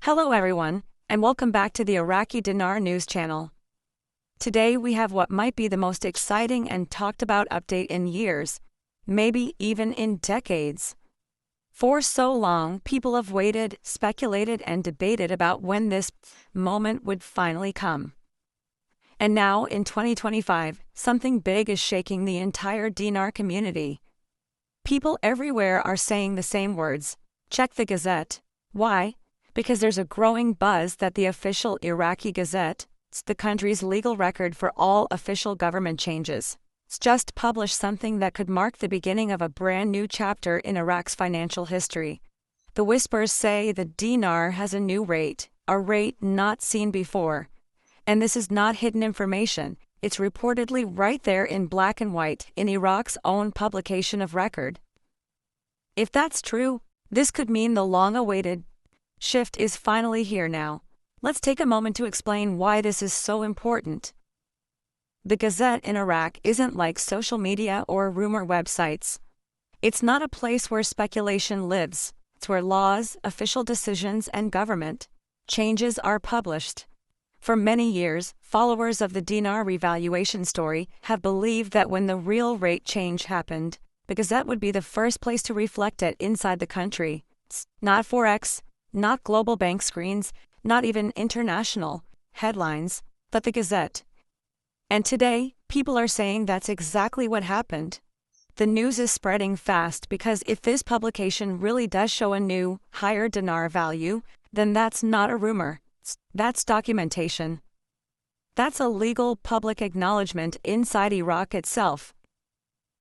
Hello everyone, and welcome back to the Iraqi Dinar News channel. Today we have what might be the most exciting and talked about update in years, maybe even in decades. For so long, people have waited, speculated, and debated about when this moment would finally come. And now, in 2025, something big is shaking the entire dinar community. People everywhere are saying the same words. Check the Gazette. Why? Because there's a growing buzz that the official Iraqi Gazette, the country's legal record for all official government changes, just published something that could mark the beginning of a brand new chapter in Iraq's financial history. The whispers say the dinar has a new rate, a rate not seen before. And this is not hidden information, it's reportedly right there in black and white in Iraq's own publication of record. If that's true, this could mean the long-awaited shift is finally here now. Let's take a moment to explain why this is so important. The Gazette in Iraq isn't like social media or rumor websites. It's not a place where speculation lives. It's where laws, official decisions, and government changes are published. For many years, followers of the dinar revaluation story have believed that when the real rate change happened, the Gazette would be the first place to reflect it inside the country. Not Forex, not global bank screens, not even international headlines, but the Gazette. And today, people are saying that's exactly what happened. The news is spreading fast because if this publication really does show a new, higher dinar value, then that's not a rumor. That's documentation. That's a legal public acknowledgement inside Iraq itself.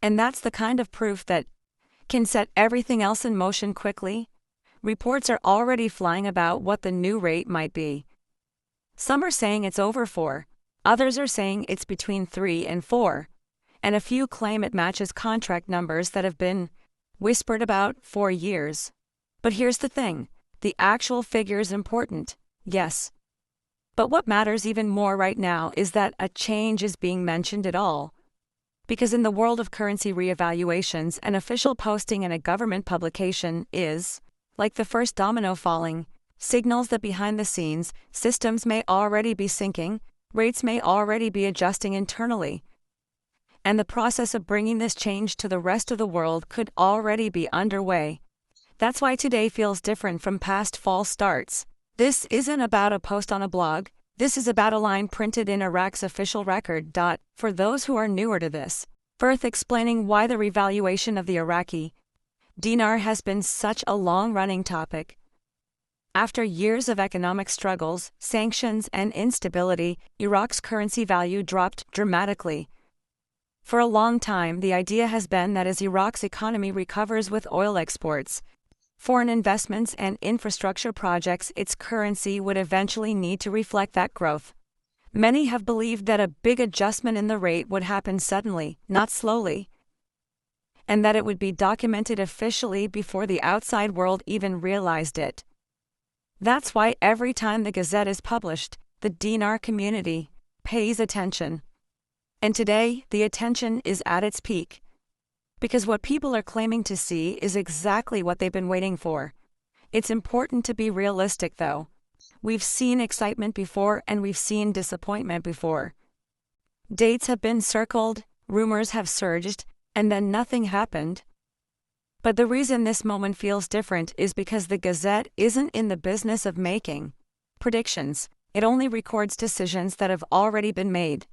And that's the kind of proof that can set everything else in motion quickly. Reports are already flying about what the new rate might be. Some are saying it's over 4, others are saying it's between 3 and 4, and a few claim it matches contract numbers that have been whispered about for years. But here's the thing, the actual figure is important, yes. But what matters even more right now is that a change is being mentioned at all. Because in the world of currency reevaluations, an official posting in a government publication is, like the first domino falling, signals that behind the scenes, systems may already be syncing, rates may already be adjusting internally. And the process of bringing this change to the rest of the world could already be underway. That's why today feels different from past false starts. This isn't about a post on a blog, this is about a line printed in Iraq's official record. For those who are newer to this, worth explaining why the revaluation of the Iraqi dinar has been such a long-running topic. After years of economic struggles, sanctions, and instability, Iraq's currency value dropped dramatically. For a long time, the idea has been that as Iraq's economy recovers with oil exports, foreign investments, and infrastructure projects, its currency would eventually need to reflect that growth. Many have believed that a big adjustment in the rate would happen suddenly, not slowly, and that it would be documented officially before the outside world even realized it. That's why every time the Gazette is published, the dinar community pays attention. And today, the attention is at its peak. Because what people are claiming to see is exactly what they've been waiting for. It's important to be realistic though. We've seen excitement before and we've seen disappointment before. Dates have been circled, rumors have surged, and then nothing happened. But the reason this moment feels different is because the Gazette isn't in the business of making predictions. It only records decisions that have already been made.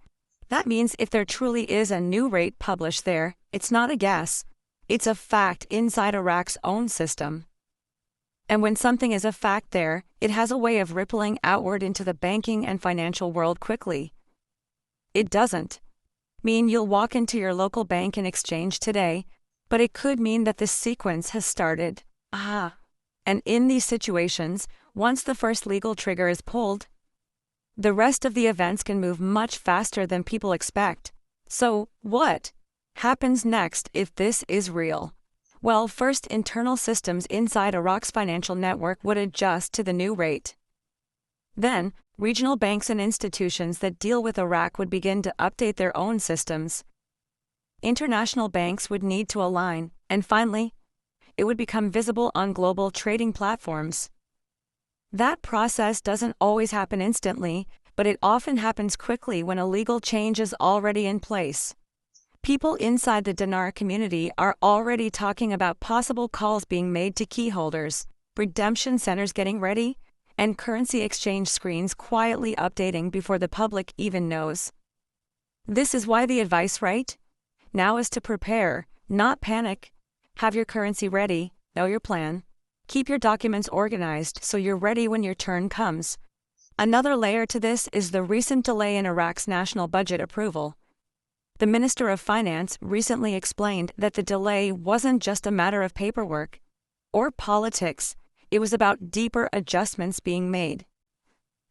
That means if there truly is a new rate published there, it's not a guess. It's a fact inside Iraq's own system. And when something is a fact there, it has a way of rippling outward into the banking and financial world quickly. It doesn't mean you'll walk into your local bank and exchange today, but it could mean that this sequence has started. And in these situations, once the first legal trigger is pulled, the rest of the events can move much faster than people expect. So, what happens next if this is real? Well, first, internal systems inside Iraq's financial network would adjust to the new rate. Then, regional banks and institutions that deal with Iraq would begin to update their own systems. International banks would need to align, and finally, it would become visible on global trading platforms. That process doesn't always happen instantly, but it often happens quickly when a legal change is already in place. People inside the dinar community are already talking about possible calls being made to key holders, redemption centers getting ready, and currency exchange screens quietly updating before the public even knows. This is why the advice right now is to prepare, not panic. Have your currency ready, know your plan. Keep your documents organized so you're ready when your turn comes. Another layer to this is the recent delay in Iraq's national budget approval. The Minister of Finance recently explained that the delay wasn't just a matter of paperwork or politics, it was about deeper adjustments being made.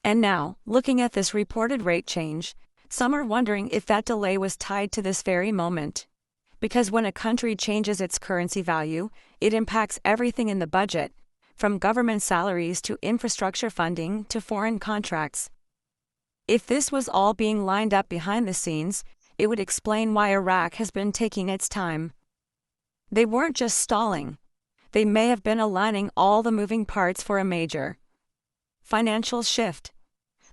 And now, looking at this reported rate change, some are wondering if that delay was tied to this very moment. Because when a country changes its currency value, it impacts everything in the budget, from government salaries to infrastructure funding to foreign contracts. If this was all being lined up behind the scenes, it would explain why Iraq has been taking its time. They weren't just stalling. They may have been aligning all the moving parts for a major financial shift.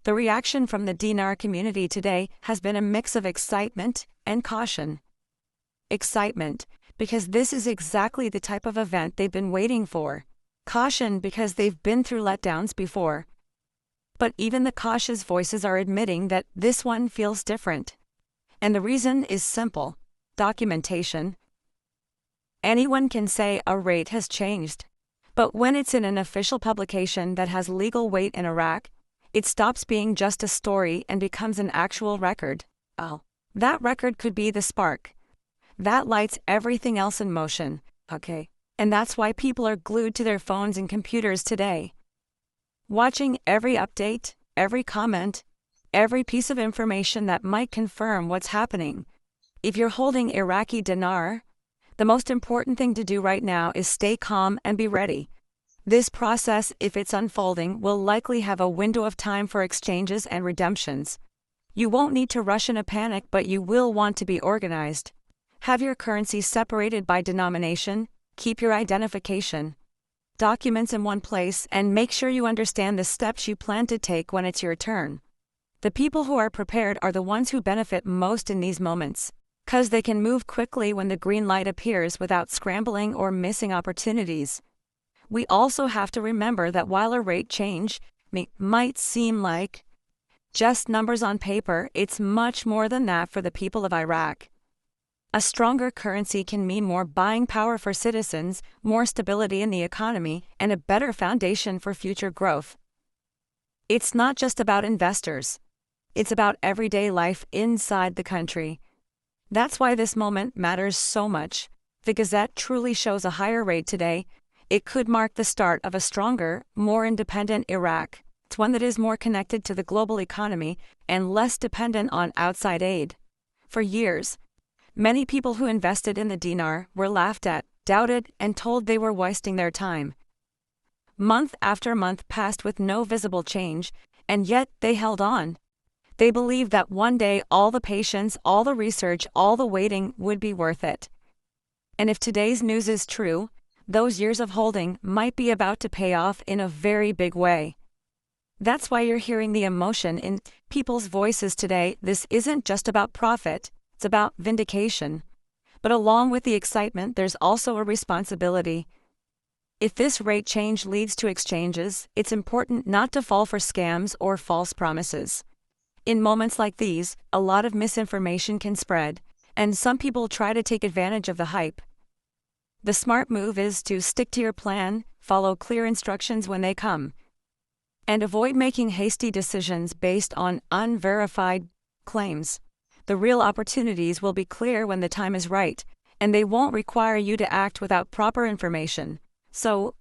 The reaction from the dinar community today has been a mix of excitement and caution. Excitement, because this is exactly the type of event they've been waiting for. Caution, because they've been through letdowns before. But even the cautious voices are admitting that this one feels different. And the reason is simple: documentation. Anyone can say a rate has changed. But when it's in an official publication that has legal weight in Iraq, it stops being just a story and becomes an actual record. Oh, that record could be the spark that lights everything else in motion. Okay. And that's why people are glued to their phones and computers today, watching every update, every comment, every piece of information that might confirm what's happening. If you're holding Iraqi dinar, the most important thing to do right now is stay calm and be ready. This process, if it's unfolding, will likely have a window of time for exchanges and redemptions. You won't need to rush in a panic, but you will want to be organized. Have your currency separated by denomination, keep your identification documents in one place, and make sure you understand the steps you plan to take when it's your turn. The people who are prepared are the ones who benefit most in these moments, because they can move quickly when the green light appears without scrambling or missing opportunities. We also have to remember that while a rate change might seem like just numbers on paper, it's much more than that for the people of Iraq. A stronger currency can mean more buying power for citizens, more stability in the economy, and a better foundation for future growth. It's not just about investors. It's about everyday life inside the country. That's why this moment matters so much. The Gazette truly shows a higher rate today. It could mark the start of a stronger, more independent Iraq. It's one that is more connected to the global economy and less dependent on outside aid. For years, many people who invested in the dinar were laughed at, doubted, and told they were wasting their time. Month after month passed with no visible change, and yet they held on. They believed that one day all the patience, all the research, all the waiting would be worth it. And if today's news is true, those years of holding might be about to pay off in a very big way. That's why you're hearing the emotion in people's voices today. This isn't just about profit. It's about vindication. But along with the excitement, there's also a responsibility. If this rate change leads to exchanges, it's important not to fall for scams or false promises. In moments like these, a lot of misinformation can spread, and some people try to take advantage of the hype. The smart move is to stick to your plan, follow clear instructions when they come, and avoid making hasty decisions based on unverified claims. The real opportunities will be clear when the time is right, and they won't require you to act without proper information. So,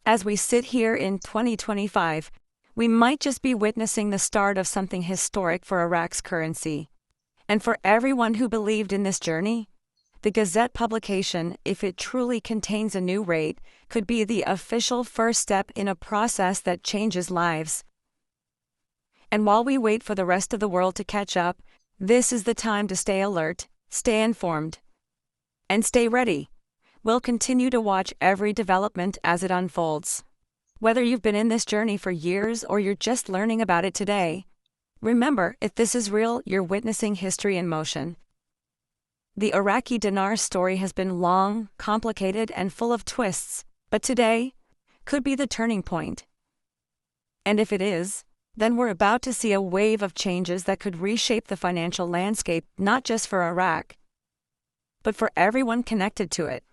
as we sit here in 2025, we might just be witnessing the start of something historic for Iraq's currency. And for everyone who believed in this journey, the Gazette publication, if it truly contains a new rate, could be the official first step in a process that changes lives. And while we wait for the rest of the world to catch up, this is the time to stay alert, stay informed, and stay ready. We'll continue to watch every development as it unfolds. Whether you've been in this journey for years or you're just learning about it today, remember, if this is real, you're witnessing history in motion. The Iraqi dinar story has been long, complicated, and full of twists, but today could be the turning point. And if it is, then we're about to see a wave of changes that could reshape the financial landscape not just for Iraq, but for everyone connected to it.